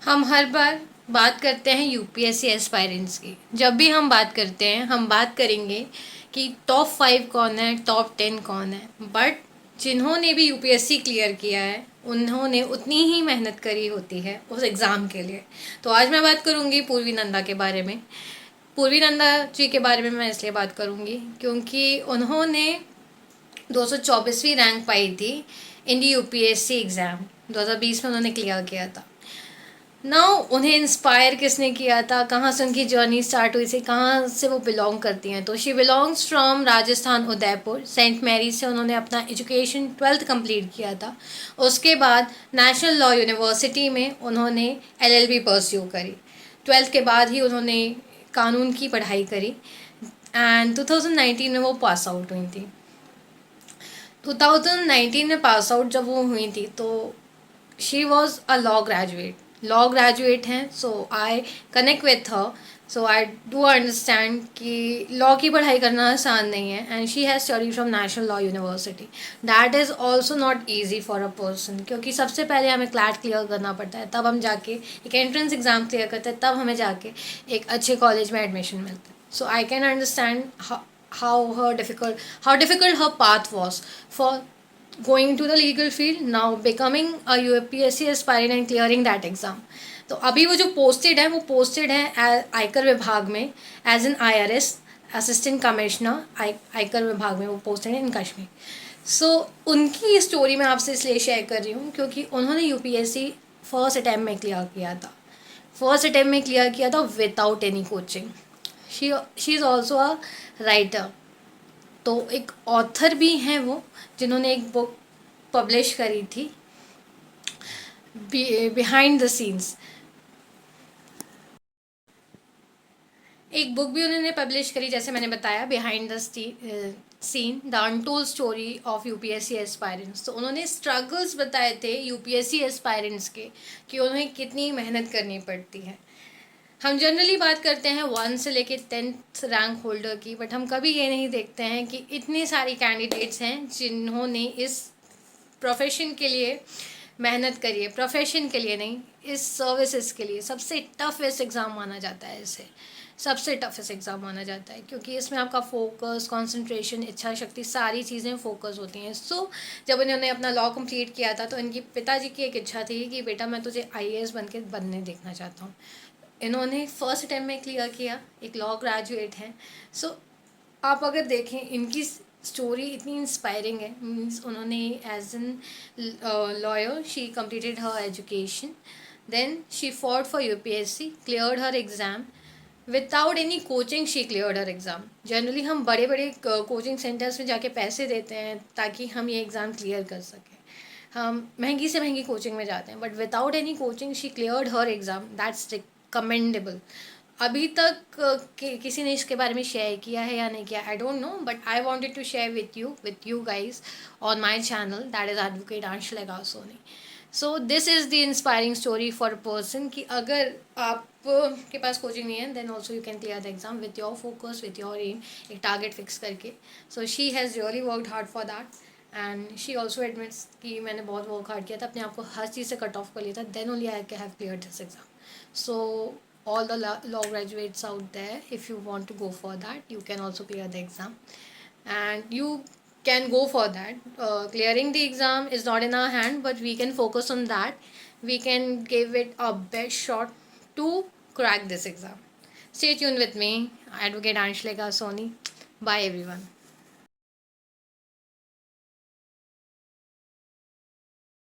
हम हर बार बात करते हैं यूपीएससी एस्पायरेंट्स की। जब भी हम बात करते हैं हम बात करेंगे कि टॉप 5 कौन है, टॉप 10 कौन है। बट जिन्होंने भी यूपीएससी क्लियर किया है उन्होंने उतनी ही मेहनत करी होती है उस एग्ज़ाम के लिए। तो आज मैं बात करूंगी पूर्वी नंदा के बारे में। पूर्वी नंदा जी के बारे में मैं इसलिए बात करूंगी क्योंकि उन्होंने 224वीं रैंक पाई थी इन दी यूपीएससी एग्ज़ाम। 2020 में उन्होंने क्लियर किया था। नाउ उन्हें इंस्पायर किसने किया था, कहाँ से उनकी जर्नी स्टार्ट हुई थी, कहाँ से वो बिलोंग करती हैं? तो she belongs from Rajasthan, Udaipur. Saint Mary से उन्होंने अपना एजुकेशन 12th कंप्लीट किया था। उसके बाद नेशनल लॉ यूनिवर्सिटी में उन्होंने एलएलबी परस्यू करी। 12th के बाद ही उन्होंने कानून की पढ़ाई करी एंड 2019 में वो पास आउट हुई थी। 2019 में पास आउट जब वो हुई थी तो she was a law graduate हैं। So I connect with her. So I do understand कि लॉ की पढ़ाई करना आसान नहीं है and she has study from national law university. That is also not easy for a person, क्योंकि सबसे पहले हमें क्लैट क्लियर करना पड़ता है, तब हम जाके एक एंट्रेंस एग्ज़ाम क्लियर करते हैं, तब हमें जाके एक अच्छे कॉलेज में एडमिशन मिलता है। So I can understand how difficult her path was for going into the legal field, now becoming a UPSC aspirant and clearing that exam. तो अभी वो जो पोस्टेड है वो पोस्टेड है आयकर विभाग में as an IRS assistant commissioner. आयकर विभाग में वो पोस्टेड है इन कश्मीर। सो उनकी स्टोरी मैं आपसे इसलिए शेयर कर रही हूँ क्योंकि उन्होंने यूपीएससी फर्स्ट अटैम्प्ट में क्लियर किया था। Without any coaching. She is also a writer. तो एक ऑथर भी हैं वो, जिन्होंने एक बुक पब्लिश करी थी बिहाइंड द सीन्स। एक बुक भी उन्होंने पब्लिश करी, जैसे मैंने बताया, behind the seen the untold story of UPSC aspirants. तो उन्होंने स्ट्रगल्स बताए थे यूपीएससी एस्पायरेंट्स के कि उन्हें कितनी मेहनत करनी पड़ती है। हम जनरली बात करते हैं 1 से लेके 10th रैंक होल्डर की, बट हम कभी ये नहीं देखते हैं कि इतने सारे कैंडिडेट्स हैं जिन्होंने इस प्रोफेशन के लिए मेहनत करी है। प्रोफेशन के लिए नहीं, इस सर्विसेज के लिए सबसे टफेस्ट एग्ज़ाम माना जाता है इसे। सबसे टफेस्ट एग्ज़ाम माना जाता है क्योंकि इसमें आपका फोकस, कंसंट्रेशन, इच्छा शक्ति, सारी चीज़ें फोकस होती हैं। सो जब इन्होंने अपना लॉ कंप्लीट किया था तो इनकी पिताजी की एक इच्छा थी कि बेटा मैं तुझे IAS बनने देखना चाहता हूँ। इन्होंने फर्स्ट अटैम्प्ट में क्लियर किया, एक लॉ ग्रेजुएट हैं। सो आप अगर देखें इनकी स्टोरी इतनी इंस्पायरिंग है। मीन्स उन्होंने as an lawyer she completed her education, then she fought for UPSC, cleared her exam without any coaching. She cleared her exam. Generally हम बड़े बड़े कोचिंग सेंटर्स में जाके पैसे देते हैं ताकि हम ये एग्ज़ाम क्लियर कर सकें। हम महंगी से महंगी कोचिंग में जाते हैं, but without any coaching she cleared her exam. That's commendable. अभी तक किसी ने इसके बारे में शेयर किया है या नहीं किया, I don't know, but I wanted to share with you guys on my channel, that is advocate Anshal Soni. So this is the inspiring story for a person कि अगर आप के पास कोचिंग नहीं है then also you can clear the exam with your focus, with your aim, एक target fix करके। So she has really worked hard for that and she also admits कि मैंने बहुत वर्क हार्ड किया था, अपने आप को हर चीज़ से कट ऑफ कर लिया था, then only I have clear this exam. So all the law graduates out there, if you want to go for that, you can also clear the exam and you can go for that. Clearing the exam is not in our hand, but we can focus on that. We can give it our best shot to crack this exam. Stay tuned with me, Advocate Anshleka Soni. Bye everyone.